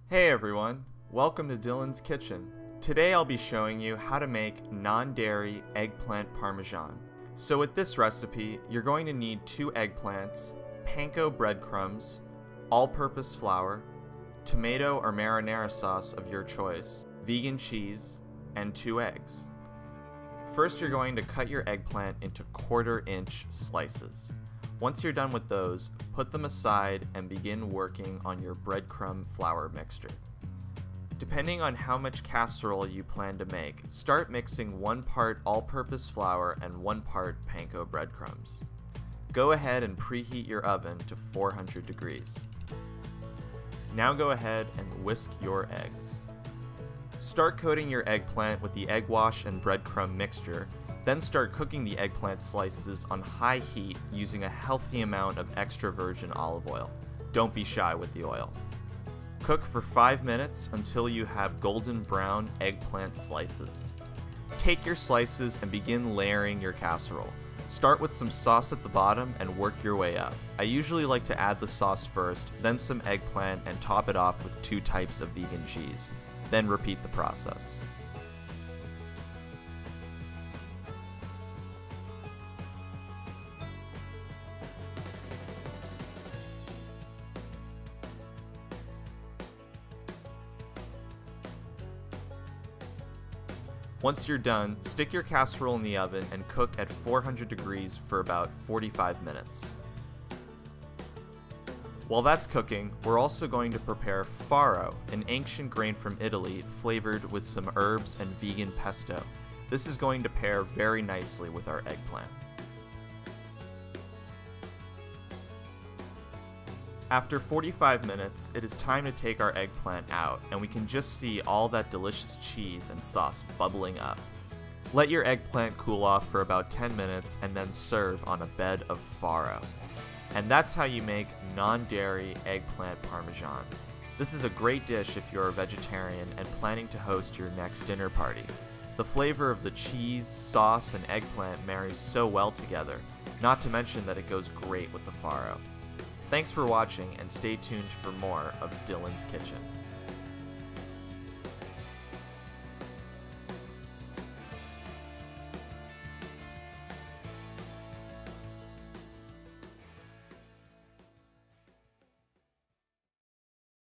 Hey everyone, welcome to Dylan's Kitchen. Today I'll be showing you how to make non-dairy eggplant parmesan. So with this recipe, you're going to need 2 eggplants, panko breadcrumbs, all-purpose flour, tomato or marinara sauce of your choice, vegan cheese, and 2 eggs. First you're going to cut your eggplant into 1/4-inch slices. Once you're done with those, put them aside and begin working on your breadcrumb flour mixture. Depending on how much casserole you plan to make, start mixing 1 part all-purpose flour and 1 part panko breadcrumbs. Go ahead and preheat your oven to 400 degrees. Now go ahead and whisk your eggs. Start coating your eggplant with the egg wash and breadcrumb mixture, then start cooking the eggplant slices on high heat using a healthy amount of extra virgin olive oil. Don't be shy with the oil. Cook for 5 minutes until you have golden brown eggplant slices. Take your slices and begin layering your casserole. Start with some sauce at the bottom and work your way up. I usually like to add the sauce first, then some eggplant, and top it off with 2 types of vegan cheese. Then repeat the process. Once you're done, stick your casserole in the oven and cook at 400 degrees for about 45 minutes. While that's cooking, we're also going to prepare farro, an ancient grain from Italy flavored with some herbs and vegan pesto. This is going to pair very nicely with our eggplant. After 45 minutes, it is time to take our eggplant out, and we can just see all that delicious cheese and sauce bubbling up. Let your eggplant cool off for about 10 minutes and then serve on a bed of farro. And that's how you make non-dairy eggplant parmesan. This is a great dish if you're a vegetarian and planning to host your next dinner party. The flavor of the cheese, sauce, and eggplant marries so well together, not to mention that it goes great with the farro. Thanks for watching, and stay tuned for more of Dylan's Kitchen.